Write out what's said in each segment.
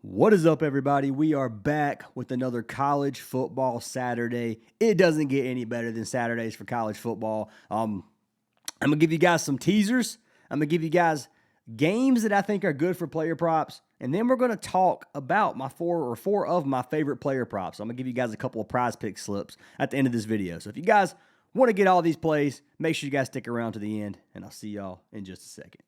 What is up, everybody? We are back with another college football Saturday. It doesn't get any better than Saturdays for college football. I'm going to give you guys some teasers. I'm going to give you guys games that I think are good for player props. And then we're going to talk about my four of my favorite player props. I'm going to give you guys a couple of Prizepicks slips at the end of this video. So if you guys want to get all these plays, make sure you guys stick around to the end. And I'll see y'all in just a second.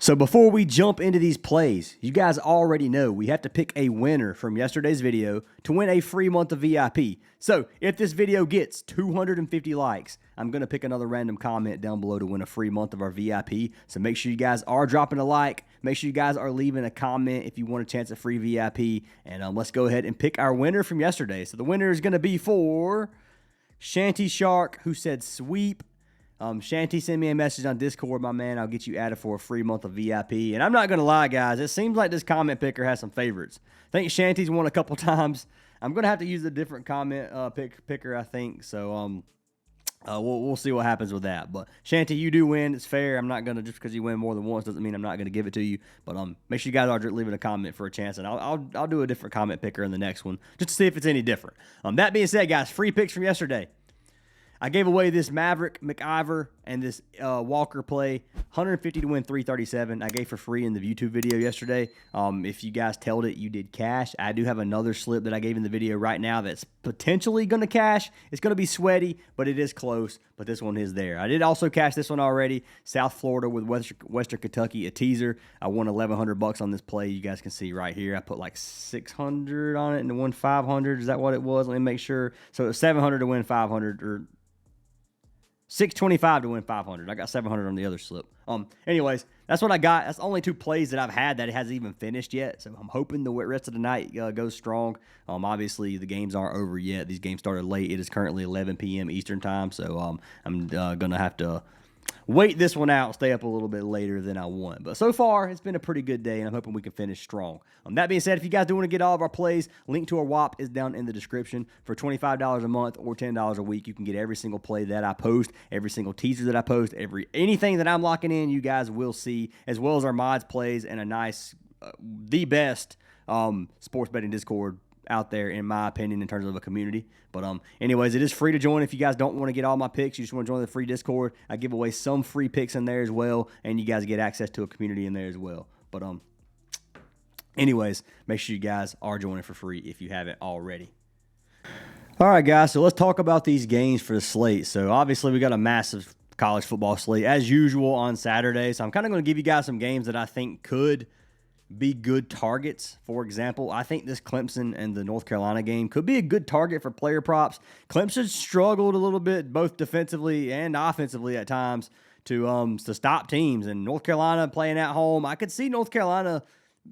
So before we jump into these plays, you guys already know we have to pick a winner from yesterday's video to win a free month of VIP. So if this video gets 250 likes, I'm going to pick another random comment down below to win a free month of our VIP. So make sure you guys are dropping a like. Make sure you guys are leaving a comment if you want a chance at free VIP. And let's go ahead and pick our winner from yesterday. So the winner is going to be for Shanty Shark, who said sweep. Shanty, send me a message on Discord, my man. I'll get you added for a free month of VIP. And I'm not going to lie, guys. It seems like this comment picker has some favorites. I think Shanty's won a couple times. I'm going to have to use a different comment picker, I think. So we'll see what happens with that. But Shanty, you do win. It's fair. I'm not going to, just because you win more than once doesn't mean I'm not going to give it to you. But make sure you guys are leaving a comment for a chance. And I'll do a different comment picker in the next one just to see if it's any different. That being said, guys, free picks from yesterday. I gave away this Maverick McIver and this Walker play, 150 to win 337. I gave for free in the YouTube video yesterday. If you guys tailed it, you did cash. I do have another slip that I gave in the video right now that's potentially going to cash. It's going to be sweaty, but it is close. But this one is there. I did also cash this one already. South Florida with Western Kentucky, a teaser. I won $1,100 on this play. You guys can see right here. I put like 600 on it and won 500. Is that what it was? Let me make sure. So it was 700 to win 500 or 625 to win 500. I got 700 on the other slip. Anyways, that's what I got. That's only two plays that I've had that it hasn't even finished yet. So I'm hoping the rest of the night goes strong. Obviously, the games aren't over yet. These games started late. It is currently 11 p.m. Eastern time. So I'm going to have to wait this one out, stay up a little bit later than I want. But so far, it's been a pretty good day, and I'm hoping we can finish strong. That being said, if you guys do want to get all of our plays, link to our WAP is down in the description. For $25 a month or $10 a week, you can get every single play that I post, every single teaser that I post, anything that I'm locking in, you guys will see, as well as our mods plays and a nice, the best sports betting Discord out there, in my opinion, in terms of a community. But anyways, it is free to join if you guys don't want to get all my picks. You just want to join the free Discord. I give away some free picks in there as well, and you guys get access to a community in there as well. But anyways, make sure you guys are joining for free if you haven't already. All right, guys, so let's talk about these games for the slate. So obviously we got a massive college football slate as usual on Saturday. So I'm kind of going to give you guys some games that I think could be good targets. For example, I think this Clemson and the North Carolina game could be a good target for player props. Clemson struggled a little bit, both defensively and offensively at times, to stop teams. And North Carolina playing at home, I could see North Carolina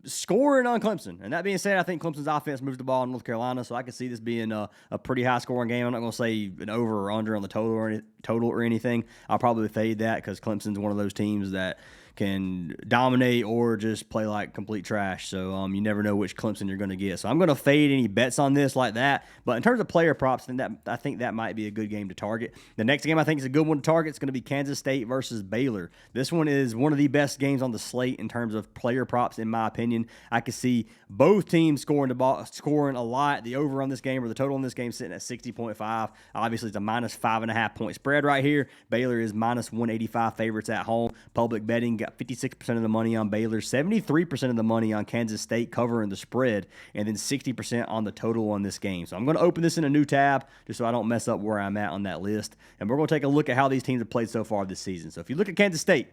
scoring on Clemson. And that being said, I think Clemson's offense moves the ball in North Carolina, so I could see this being a pretty high-scoring game. I'm not going to say an over or under on the total or anything. I'll probably fade that because Clemson's one of those teams that can dominate or just play like complete trash. So you never know which Clemson you're going to get. So I'm going to fade any bets on this like that. But in terms of player props, then I think that might be a good game to target. The next game I think is a good one to target. It's going to be Kansas State versus Baylor. This one is one of the best games on the slate in terms of player props, in my opinion. I can see both teams scoring a lot. The over on this game, or the total on this game, sitting at 60.5. Obviously, it's a minus 5.5 point spread right here. Baylor is minus 185 favorites at home. Public betting got 56% of the money on Baylor, 73% of the money on Kansas State covering the spread, and then 60% on the total on this game. So I'm going to open this in a new tab just so I don't mess up where I'm at on that list. And we're going to take a look at how these teams have played so far this season. So if you look at Kansas State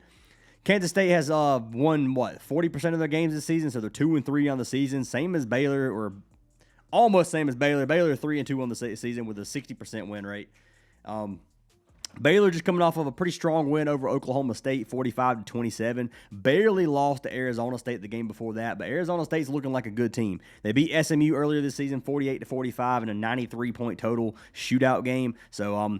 has won, 40% of their games this season, so they're 2-3 on the season, same as Baylor, or almost same as Baylor. Baylor 3-2 on the season with a 60% win rate. Baylor just coming off of a pretty strong win over Oklahoma State, 45-27. Barely lost to Arizona State the game before that, but Arizona State's looking like a good team. They beat SMU earlier this season, 48-45, in a 93-point total shootout game. So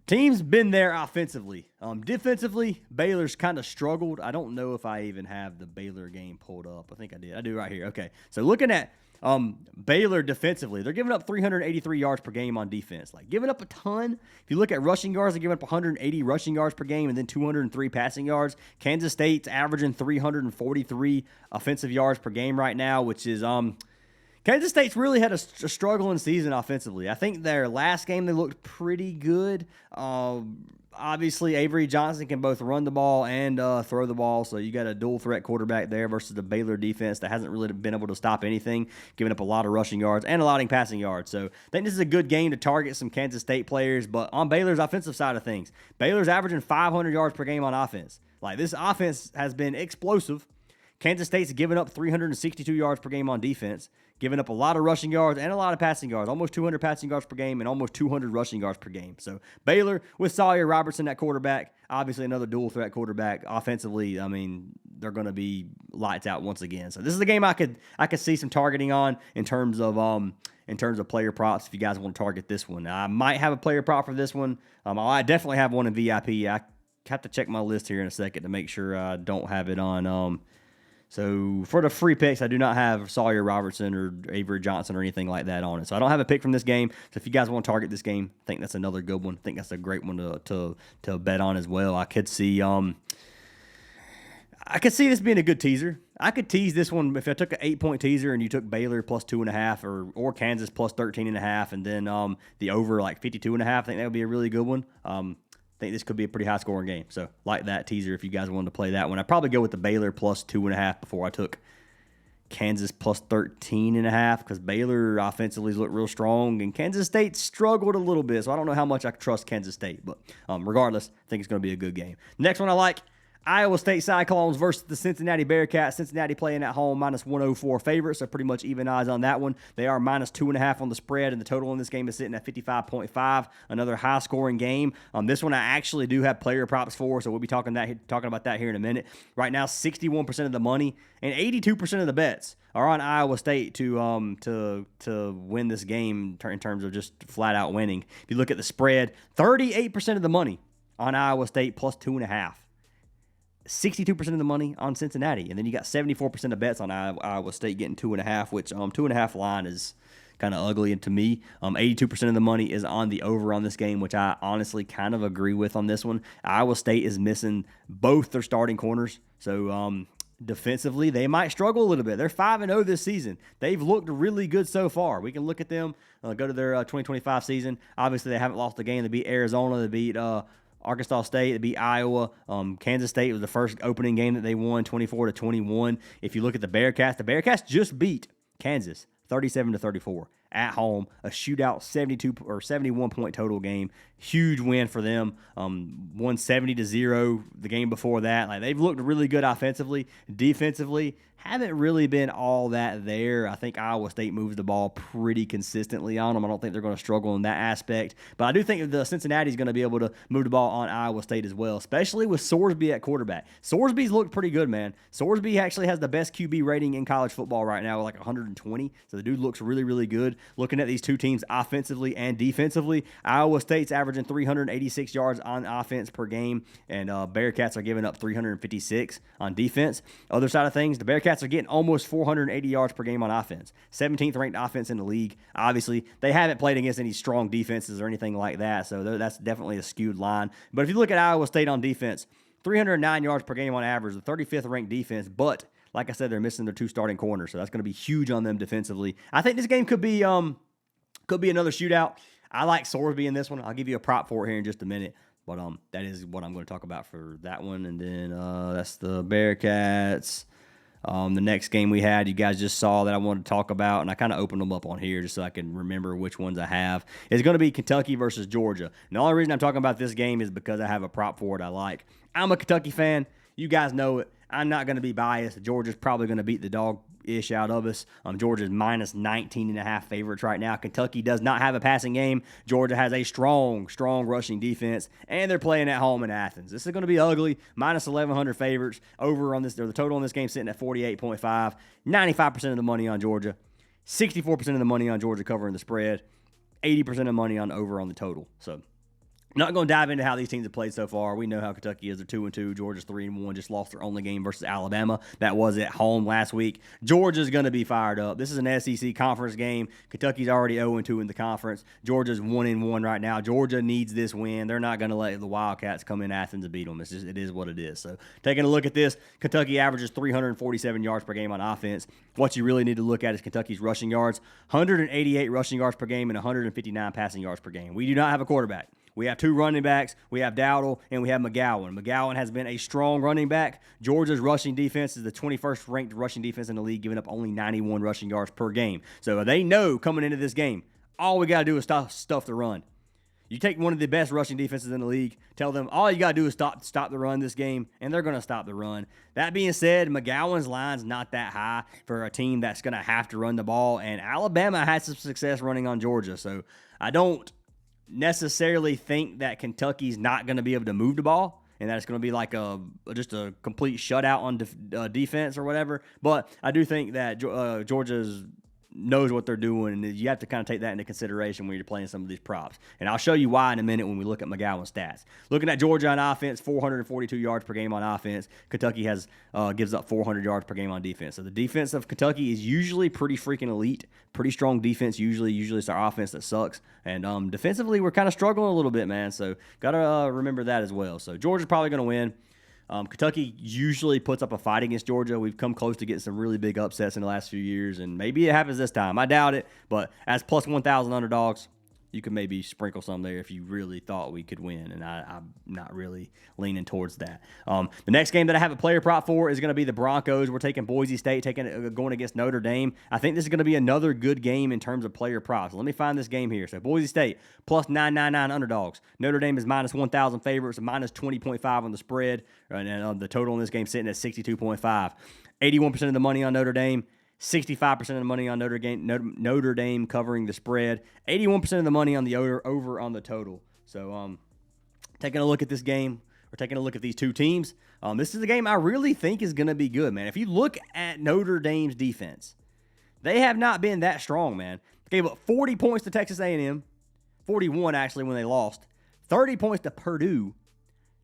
Team's been there offensively. Defensively, Baylor's kind of struggled. I don't know if I even have the Baylor game pulled up. I think I did. I do right here. Okay. So looking at Baylor defensively, they're giving up 383 yards per game on defense. Like, giving up a ton. If you look at rushing yards, they're giving up 180 rushing yards per game and then 203 passing yards. Kansas State's averaging 343 offensive yards per game right now, which is Kansas State's really had a struggling season offensively. I think their last game they looked pretty good. Obviously, Avery Johnson can both run the ball and throw the ball, so you got a dual-threat quarterback there versus the Baylor defense that hasn't really been able to stop anything, giving up a lot of rushing yards and allowing passing yards. So I think this is a good game to target some Kansas State players, but on Baylor's offensive side of things, Baylor's averaging 500 yards per game on offense. Like, this offense has been explosive. Kansas State's giving up 362 yards per game on defense, giving up a lot of rushing yards and a lot of passing yards, almost 200 passing yards per game and almost 200 rushing yards per game. So Baylor with Sawyer Robertson at quarterback, obviously another dual threat quarterback. Offensively, I mean, they're going to be lights out once again. So this is a game I could see some targeting on in terms of player props. If you guys want to target this one, I might have a player prop for this one. I definitely have one in VIP. I have to check my list here in a second to make sure I don't have it on. So for the free picks, I do not have Sawyer Robertson or Avery Johnson or anything like that on it. So I don't have a pick from this game. So if you guys want to target this game, I think that's another good one. I think that's a great one to bet on as well. I could see this being a good teaser. I could tease this one if I took an 8-point teaser and you took Baylor plus 2.5 or Kansas plus 13.5 and then the over like 52.5. I think that would be a really good one. I think this could be a pretty high-scoring game. So, like that teaser if you guys wanted to play that one. I'd probably go with the Baylor plus 2.5 before I took Kansas plus 13.5 because Baylor offensively looked real strong, and Kansas State struggled a little bit, so I don't know how much I trust Kansas State. But regardless, I think it's going to be a good game. Next one I like, Iowa State Cyclones versus the Cincinnati Bearcats. Cincinnati playing at home, minus 104 favorites, so pretty much even odds on that one. They are minus 2.5 on the spread, and the total in this game is sitting at 55.5. Another high-scoring game. This one I actually do have player props for, so we'll be talking about that here in a minute. Right now, 61% of the money and 82% of the bets are on Iowa State to win this game in terms of just flat-out winning. If you look at the spread, 38% of the money on Iowa State plus 2.5. 62% of the money on Cincinnati, and then you got 74% of bets on Iowa State getting 2.5, which 2.5 line is kind of ugly to me. 82% of the money is on the over on this game, which I honestly kind of agree with on this one. Iowa State is missing both their starting corners, so defensively they might struggle a little bit. They're 5-0 this season. They've looked really good so far. We can look at them, go to their 2025 season. Obviously, they haven't lost a game. They beat Arizona. They beat Arkansas State, they beat Iowa. Kansas State was the first opening game that they won, 24-21. If you look at the Bearcats just beat Kansas 37-34 at home. A shootout, 72 or 71 point total game. Huge win for them. Won 70-0 the game before that. Like, they've looked really good offensively. Defensively, haven't really been all that there. I think Iowa State moves the ball pretty consistently on them. I don't think they're going to struggle in that aspect. But I do think the Cincinnati is going to be able to move the ball on Iowa State as well, especially with Sorsby at quarterback. Sorsby's looked pretty good, man. Sorsby actually has the best QB rating in college football right now, like 120. So the dude looks really, really good. Looking at these two teams offensively and defensively, Iowa State's averaging 386 yards on offense per game, and Bearcats are giving up 356 on defense. Other side of things, the Bearcats are getting almost 480 yards per game on offense. 17th ranked offense in the league. Obviously, they haven't played against any strong defenses or anything like that, so that's definitely a skewed line. But if you look at Iowa State on defense, 309 yards per game on average, the 35th ranked defense, but like I said, they're missing their two starting corners, so that's going to be huge on them defensively. I think this game could be another shootout. I like Sorsby in this one. I'll give you a prop for it here in just a minute. But that is what I'm going to talk about for that one. And then that's the Bearcats. The next game we had, you guys just saw that I wanted to talk about, and I kind of opened them up on here just so I can remember which ones I have. It's going to be Kentucky versus Georgia. And the only reason I'm talking about this game is because I have a prop for it I like. I'm a Kentucky fan. You guys know it. I'm not going to be biased. Georgia's probably going to beat the dog-ish out of us. Georgia's minus 19.5 favorites right now. Kentucky does not have a passing game. Georgia has a strong rushing defense, and they're playing at home in Athens. This is going to be ugly. Minus 1,100 favorites. Over on this, or the total on this game sitting at 48.5. 95% of the money on Georgia. 64% of the money on Georgia covering the spread. 80% of money on over on the total. So Not going to dive into how these teams have played so far. We know how Kentucky is. They're 2-2. Georgia's 3-1. Just lost their only game versus Alabama. That was at home last week. Georgia's going to be fired up. This is an SEC conference game. Kentucky's already 0-2 in the conference. Georgia's 1-1 right now. Georgia needs this win. They're not going to let the Wildcats come in Athens and beat them. It is what it is. So taking a look at this, Kentucky averages 347 yards per game on offense. What you really need to look at is Kentucky's rushing yards. 188 rushing yards per game and 159 passing yards per game. We do not have a quarterback. We have two running backs. We have Dowdle, and we have McGowan. McGowan has been a strong running back. Georgia's rushing defense is the 21st ranked rushing defense in the league, giving up only 91 rushing yards per game. So they know coming into this game, all we got to do is stuff the run. You take one of the best rushing defenses in the league, tell them all you got to do is stop the run this game, and they're going to stop the run. That being said, McGowan's line's not that high for a team that's going to have to run the ball, and Alabama had some success running on Georgia. So I don't necessarily think that Kentucky's not going to be able to move the ball and that it's going to be like just a complete shutout on defense or whatever. But I do think that Georgia's knows what they're doing, and you have to kind of take that into consideration when you're playing some of these props. And I'll show you why in a minute when we look at McGowan's stats. Looking at Georgia on offense, 442 yards per game on offense. Kentucky gives up 400 yards per game on defense. So the defense of Kentucky is usually pretty freaking elite, pretty strong defense. Usually it's our offense that sucks. And defensively, we're kind of struggling a little bit, man. So got to remember that as well. So Georgia's probably going to win. Kentucky usually puts up a fight against Georgia. We've come close to getting some really big upsets in the last few years, and maybe it happens this time. I doubt it, but as plus 1,000 underdogs, you could maybe sprinkle some there if you really thought we could win, and I'm not really leaning towards that. The next game that I have a player prop for is going to be the Broncos. We're taking Boise State, going against Notre Dame. I think this is going to be another good game in terms of player props. Let me find this game here. So Boise State, plus 999 underdogs. Notre Dame is minus 1,000 favorites, minus 20.5 on the spread, and the total in this game sitting at 62.5. 81% of the money on Notre Dame. 65% of the money on Notre Dame covering the spread. 81% of the money on the over on the total. So taking a look at this game, or taking a look at these two teams, this is a game I really think is going to be good, man. If you look at Notre Dame's defense, they have not been that strong, man. They gave up 40 points to Texas A&M, 41 actually when they lost, 30 points to Purdue,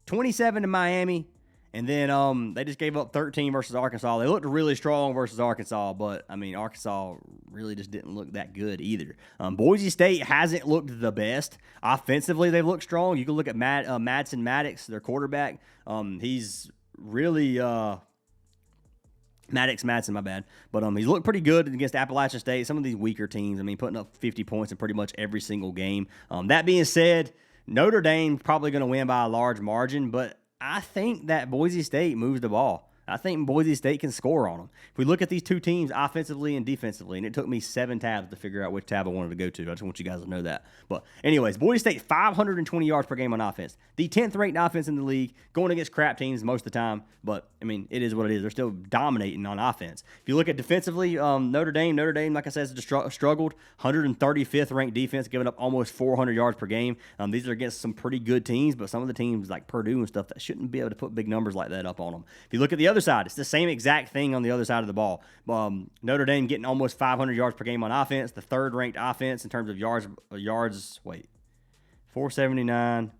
27 to Miami, and then they just gave up 13 versus Arkansas. They looked really strong versus Arkansas, but, I mean, Arkansas really just didn't look that good either. Boise State hasn't looked the best. Offensively, they've looked strong. You can look at Madsen Maddox, their quarterback. He's really Madsen, my bad. But he's looked pretty good against Appalachian State, some of these weaker teams. I mean, putting up 50 points in pretty much every single game. That being said, Notre Dame's probably going to win by a large margin, but I think that Boise State moves the ball. I think Boise State can score on them. If we look at these two teams offensively and defensively, and it took me 7 tabs to figure out which tab I wanted to go to. I just want you guys to know that. But anyways, Boise State, 520 yards per game on offense. The 10th ranked offense in the league, going against crap teams most of the time. But, I mean, it is what it is. They're still dominating on offense. If you look at defensively, Notre Dame, like I said, has struggled. 135th ranked defense, giving up almost 400 yards per game. These are against some pretty good teams, but some of the teams like Purdue and stuff that shouldn't be able to put big numbers like that up on them. If you look at the other side, it's the same exact thing on the other side of the ball. Notre Dame getting almost 500 yards per game on offense, the third ranked offense in terms of yards. 479.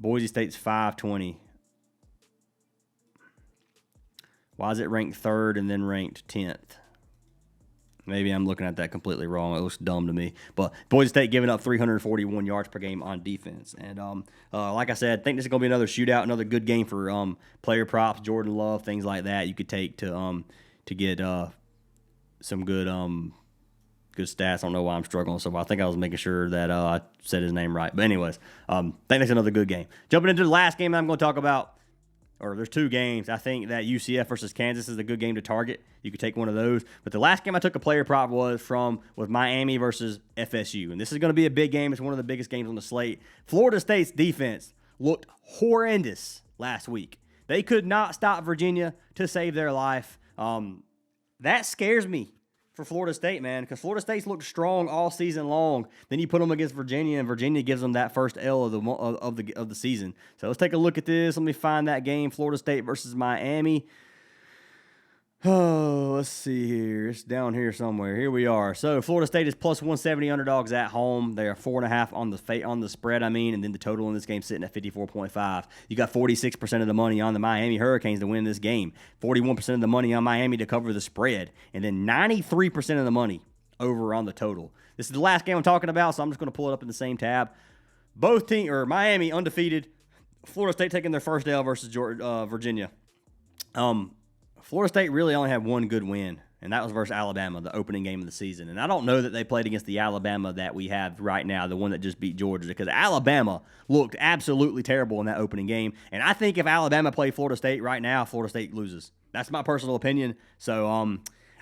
Boise State's 520. Why is it ranked third and then ranked 10th? Maybe I'm looking at that completely wrong. It looks dumb to me. But Boise State giving up 341 yards per game on defense. And like I said, I think this is going to be another shootout, another good game for player props, Jordan Love, things like that you could take to get some good stats. I don't know why I'm struggling so much. I think I was making sure that I said his name right. But anyways, I think that's another good game. Jumping into the last game I'm going to talk about, or there's two games. I think that UCF versus Kansas is a good game to target. You could take one of those. But the last game I took a player prop was Miami versus FSU. And this is going to be a big game. It's one of the biggest games on the slate. Florida State's defense looked horrendous last week. They could not stop Virginia to save their life. That scares me for Florida State, man, because Florida State's looked strong all season long. Then you put them against Virginia, and Virginia gives them that first L of the season. So let's take a look at this. Let me find that game: Florida State versus Miami. Oh, let's see here. It's down here somewhere. Here we are. So Florida State is plus 170 underdogs at home. They are 4.5 on the spread. And then the total in this game sitting at 54.5. You got 46% of the money on the Miami Hurricanes to win this game. 41% of the money on Miami to cover the spread, and then 93% of the money over on the total. This is the last game I'm talking about, so I'm just going to pull it up in the same tab. Both teams, or Miami undefeated. Florida State taking their first L versus Virginia. Florida State really only had one good win, and that was versus Alabama, the opening game of the season. And I don't know that they played against the Alabama that we have right now, the one that just beat Georgia, because Alabama looked absolutely terrible in that opening game. And I think if Alabama played Florida State right now, Florida State loses. That's my personal opinion. So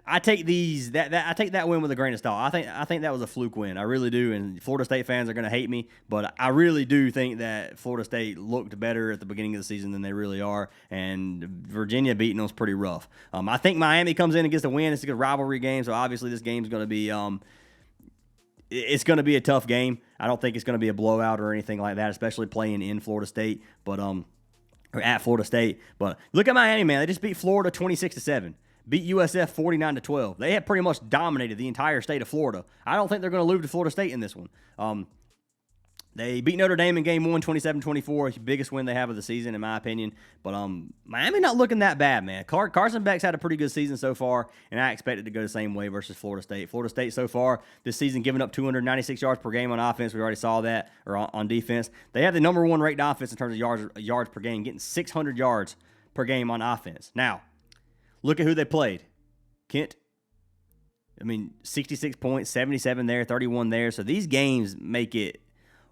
I take I take that win with a grain of salt. I think that was a fluke win. I really do. And Florida State fans are going to hate me, but I really do think that Florida State looked better at the beginning of the season than they really are. And Virginia beating them was pretty rough. I think Miami comes in and gets a win. It's a good rivalry game, so obviously this game's going to be it's going to be a tough game. I don't think it's going to be a blowout or anything like that, especially playing in Florida State, or at Florida State. But look at Miami, man. They just beat Florida 26-7. Beat USF 49-12. They have pretty much dominated the entire state of Florida. I don't think they're going to lose to Florida State in this one. They beat Notre Dame in game 1, 27-24. Biggest win they have of the season, in my opinion. But Miami not looking that bad, man. Carson Beck's had a pretty good season so far, and I expect it to go the same way versus Florida State. Florida State so far this season giving up 296 yards per game on offense. We already saw that, or on defense. They have the number one ranked offense in terms of yards per game, getting 600 yards per game on offense. Now, look at who they played. Kent. 66 points, 77 there, 31 there. So these games make it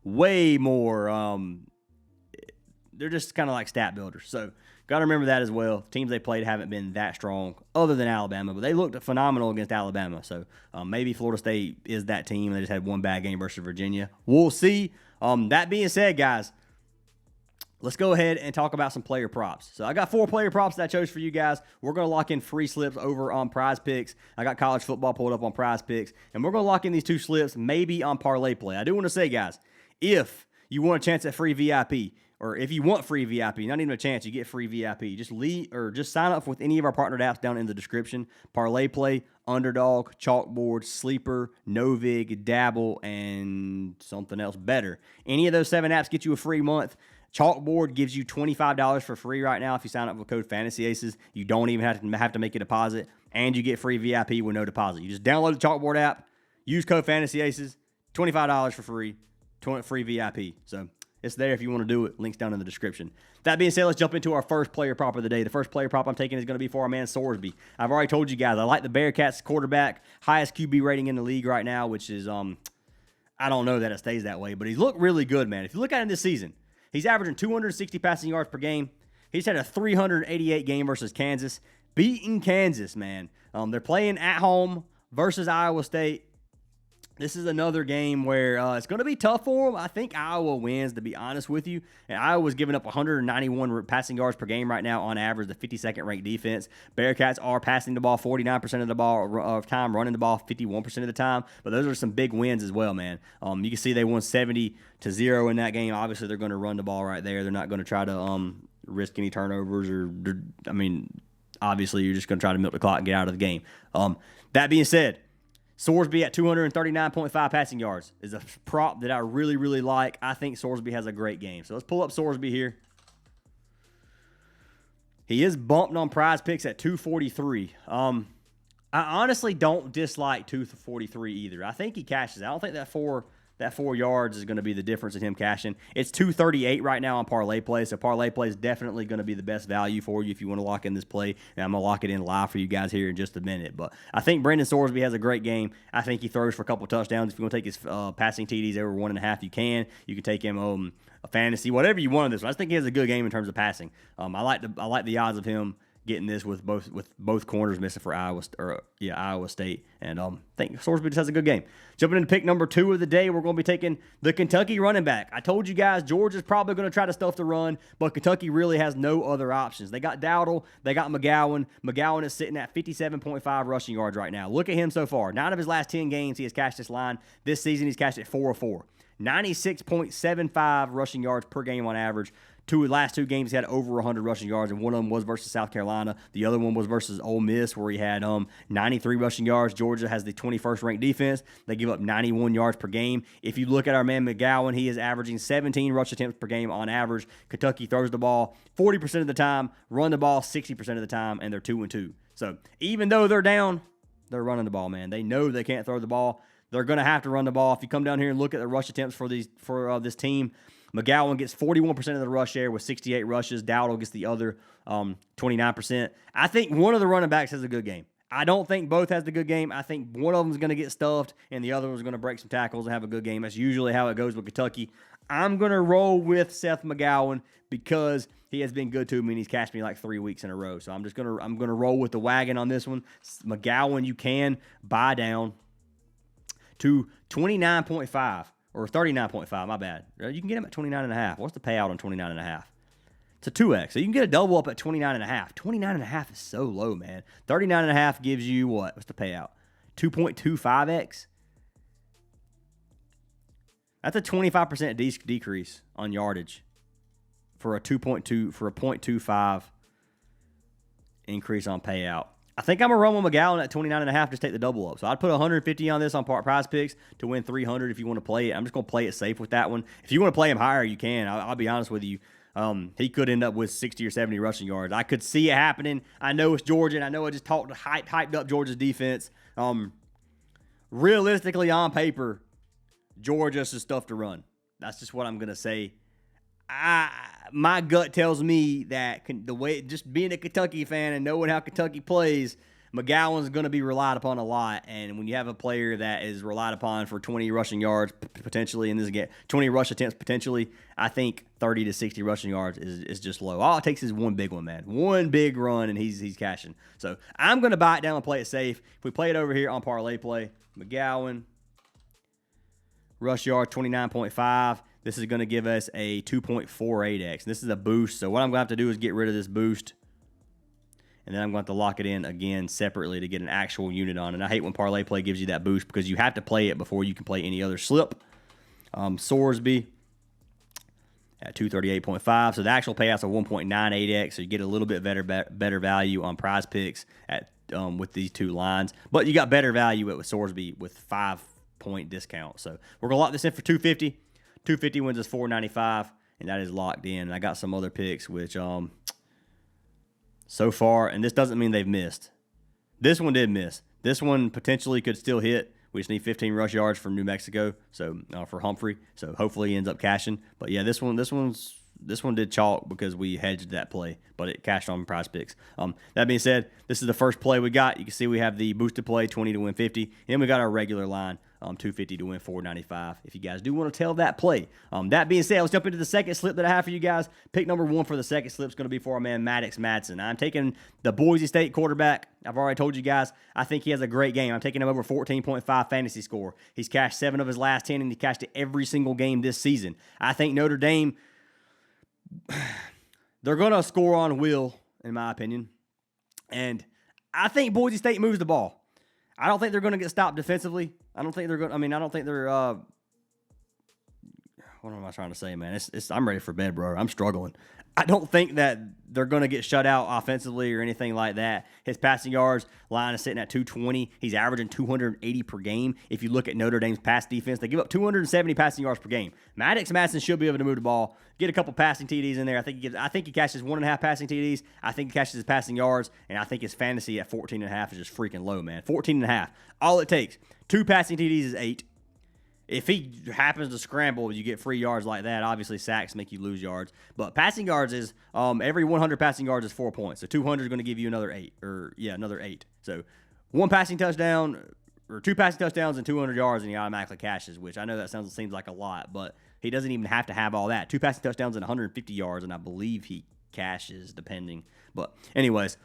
way more, they're just kind of like stat builders. So got to remember that as well. Teams they played haven't been that strong other than Alabama, but they looked phenomenal against Alabama. So maybe Florida State is that team. They just had one bad game versus Virginia. We'll see. That being said, guys, let's go ahead and talk about some player props. So I got 4 player props that I chose for you guys. We're going to lock in free slips over on Prizepicks. I got college football pulled up on Prizepicks, and we're going to lock in these 2 slips maybe on parlay play. I do want to say, guys, if you want a chance at free VIP, or if you want free VIP, not even a chance, you get free VIP. Just sign up with any of our partnered apps down in the description. Parlay Play, Underdog, Chalkboard, Sleeper, Novig, Dabble, and something else better. Any of those 7 apps get you a free month. Chalkboard gives you $25 for free right now if you sign up with code Fantasy Aces. You don't even have to make a deposit, and you get free VIP with no deposit. You just download the Chalkboard app, use code Fantasy Aces, $25 for free, free VIP. So it's there if you want to do it. Links down in the description. That being said, let's jump into our first player prop of the day. The first player prop I'm taking is going to be for our man Sorsby. I've already told you guys I like the Bearcats quarterback, highest QB rating in the league right now, which is I don't know that it stays that way, but he's looked really good, man. If you look at him this season, he's averaging 260 passing yards per game. He's had a 388 game versus Kansas. Beating Kansas, man. They're playing at home versus Iowa State. This is another game where it's going to be tough for them. I think Iowa wins, to be honest with you. And Iowa's giving up 191 passing yards per game right now on average, the 52nd ranked defense. Bearcats are passing the ball 49% of the time, running the ball 51% of the time. But those are some big wins as well, man. You can see they won 70-0 in that game. Obviously, they're going to run the ball right there. They're not going to try to risk any turnovers obviously, you're just going to try to milk the clock and get out of the game. That being said, Sorsby at 239.5 passing yards is a prop that I really, really like. I think Sorsby has a great game. So let's pull up Sorsby here. He is bumped on Prizepicks at 243. I honestly don't dislike 243 either. I think he cashes. I don't think that 4 yards is going to be the difference in him cashing. It's 238 right now on Parlay Play, so Parlay Play is definitely going to be the best value for you if you want to lock in this play, and I'm going to lock it in live for you guys here in just a minute. But I think Brendan Sorsby has a great game. I think he throws for a couple touchdowns. If you want to take his passing TDs over 1.5, you can. You can take him a fantasy, whatever you want in this one. I just think he has a good game in terms of passing. I like the odds of him getting this with both corners missing for Iowa State, and I think Sorsby just has a good game. Jumping into pick number 2 of the day, we're going to be taking the Kentucky running back. I told you guys Georgia's probably going to try to stuff the run, but Kentucky really has no other options. They got Dowdle, they got McGowan. McGowan is sitting at 57.5 rushing yards right now. Look at him so far. 9 of his last 10 games he has cashed this line. This season he's cashed it 4 of 4. 96.75 rushing yards per game on average. last two games he had over 100 rushing yards, and one of them was versus South Carolina. The other one was versus Ole Miss, where he had 93 rushing yards. Georgia has the 21st ranked defense. They give up 91 yards per game. If you look at our man McGowan, he is averaging 17 rush attempts per game on average. Kentucky throws the ball 40% of the time, run the ball 60% of the time, and they're 2-2. So even though they're down, they're running the ball, man. They know they can't throw the ball. They're going to have to run the ball. If you come down here and look at the rush attempts for this team, McGowan gets 41% of the rush share with 68 rushes. Dowdle gets the other 29%. I think one of the running backs has a good game. I don't think both has the good game. I think one of them is going to get stuffed, and the other one's going to break some tackles and have a good game. That's usually how it goes with Kentucky. I'm going to roll with Seth McGowan because he has been good to me, and he's cashed me like 3 weeks in a row. So I'm going to roll with the wagon on this one. McGowan, you can buy down to 29.5. Or 39.5, my bad. You can get him at 29.5. What's the payout on 29.5? It's a 2x. So you can get a double up at 29.5. 29.5 is so low, man. 39.5 gives you what? What's the payout? 2.25x? That's a 25% decrease on yardage for a 0.25 increase on payout. I think I'm going to run with McGowan at 29.5, just take the double up. So I'd put 150 on this on Prizepicks to win 300 if you want to play it. I'm just going to play it safe with that one. If you want to play him higher, you can. I'll be honest with you. He could end up with 60 or 70 rushing yards. I could see it happening. I know it's Georgia, and I know I just hyped up Georgia's defense. Realistically, on paper, Georgia's just stuff to run. That's just what I'm going to say. My gut tells me that the way, just being a Kentucky fan and knowing how Kentucky plays, McGowan's going to be relied upon a lot. And when you have a player that is relied upon for 20 rushing yards potentially in this game, 20 rush attempts potentially, I think 30 to 60 rushing yards is just low. All it takes is one big one, man. One big run, and he's cashing. So I'm going to buy it down and play it safe. If we play it over here on Parlay Play, McGowan, rush yard 29.5. This is going to give us a 2.48x. This is a boost. So what I'm going to have to do is get rid of this boost. And then I'm going to have to lock it in again separately to get an actual unit on. And I hate when Parlay Play gives you that boost because you have to play it before you can play any other slip. Sorsby at 238.5. So the actual payouts are 1.98x. So you get a little bit better value on Prizepicks at with these two lines. But you got better value with Sorsby with 5-point discount. So we're going to lock this in for 250. 250 wins us 495, and that is locked in. And I got some other picks, which so far, and this doesn't mean they've missed. This one did miss. This one potentially could still hit. We just need 15 rush yards from New Mexico, so for Humphrey. So hopefully he ends up cashing. But yeah, this one did chalk because we hedged that play, but it cashed on Prizepicks. That being said, this is the first play we got. You can see we have the boosted play, 20 to win 50, and then we got our regular line, 250 to win 495. If you guys do want to tell that play. That being said, let's jump into the second slip that I have for you guys. Pick number one for the second slip is going to be for our man Maddox Madsen. I'm taking the Boise State quarterback. I've already told you guys, I think he has a great game. I'm taking him over 14.5 fantasy score. He's cashed 7 of his last 10, and he cashed it every single game this season. I think Notre Dame, they're going to score on will, in my opinion. And I think Boise State moves the ball. I don't think they're going to get stopped defensively. I don't think they're going. I don't think they're. What am I trying to say, man? I'm ready for bed, bro. I'm struggling. I don't think that they're going to get shut out offensively or anything like that. His passing yards line is sitting at 220. He's averaging 280 per game. If you look at Notre Dame's pass defense, they give up 270 passing yards per game. Maddox Madsen should be able to move the ball, get a couple passing TDs in there. I think he catches 1.5 passing TDs. I think he catches his passing yards, and I think his fantasy at 14.5 is just freaking low, man. 14.5. All it takes. 2 passing TDs is 8. If he happens to scramble, you get free yards like that. Obviously, sacks make you lose yards. But passing yards is, every 100 passing yards is 4 points. So 200 is going to give you another 8. Another 8. So 1 passing touchdown, or 2 passing touchdowns and 200 yards, and he automatically cashes, which I know that seems like a lot, but he doesn't even have to have all that. 2 passing touchdowns and 150 yards, and I believe he cashes, depending. But anyways,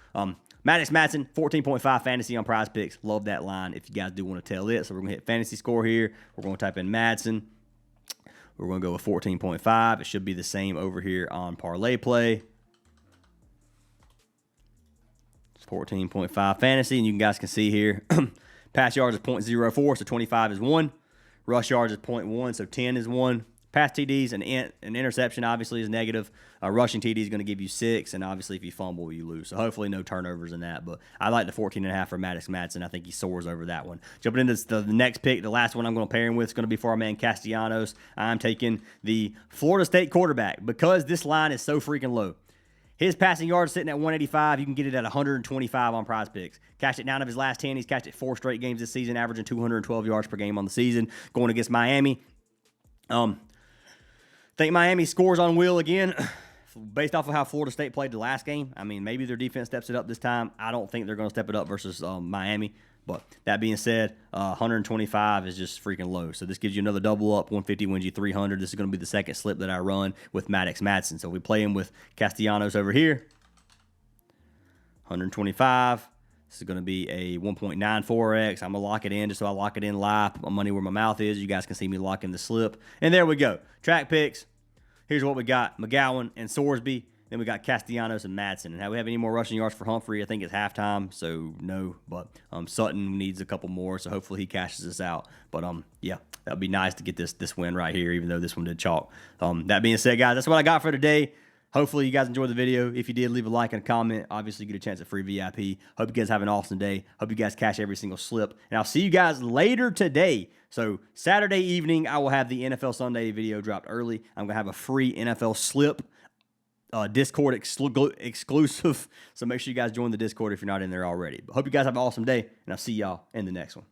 Maddox Madsen, 14.5 fantasy on Prizepicks. Love that line if you guys do want to tell it. So we're going to hit fantasy score here. We're going to type in Madsen. We're going to go with 14.5. It should be the same over here on Parlay Play. It's 14.5 fantasy, and you guys can see here, pass yards is 0.04, so 25 is 1. Rush yards is 0.1, so 10 is 1. Pass TDs and an interception obviously is negative. Rushing TD is going to give you 6, and obviously if you fumble, you lose. So hopefully no turnovers in that. But I like the 14.5 for Maddox Madsen. I think he soars over that one. Jumping into the next pick, the last one I'm going to pair him with is going to be for our man Castellanos. I'm taking the Florida State quarterback because this line is so freaking low. His passing yards sitting at 185. You can get it at 125 on Prizepicks. Cashed it 9 of his last 10. He's cashed it 4 straight games this season, averaging 212 yards per game on the season. Going against Miami. Think Miami scores on will again. Based off of how Florida State played the last game, I mean, maybe their defense steps it up this time. I don't think they're going to step it up versus Miami. But that being said, 125 is just freaking low. So this gives you another double up. 150 wins you 300. This is going to be the second slip that I run with Maddox Madsen. So we play him with Castellanos over here. 125. This is going to be a 1.94x. I'm going to lock it in just so I lock it in live. Put my money where my mouth is. You guys can see me locking the slip. And there we go. Track picks. Here's what we got. McGowan and Sorsby. Then we got Castellanos and Madsen. And how we have any more rushing yards for Humphrey? I think it's halftime, so no. But Sutton needs a couple more, so hopefully he cashes us out. But yeah, that would be nice to get this win right here, even though this one did chalk. That being said, guys, that's what I got for today. Hopefully you guys enjoyed the video. If you did, leave a like and a comment. Obviously, you get a chance at free VIP. Hope you guys have an awesome day. Hope you guys cash every single slip. And I'll see you guys later today. So Saturday evening, I will have the NFL Sunday video dropped early. I'm going to have a free NFL slip Discord exclusive. So make sure you guys join the Discord if you're not in there already. But hope you guys have an awesome day, and I'll see y'all in the next one.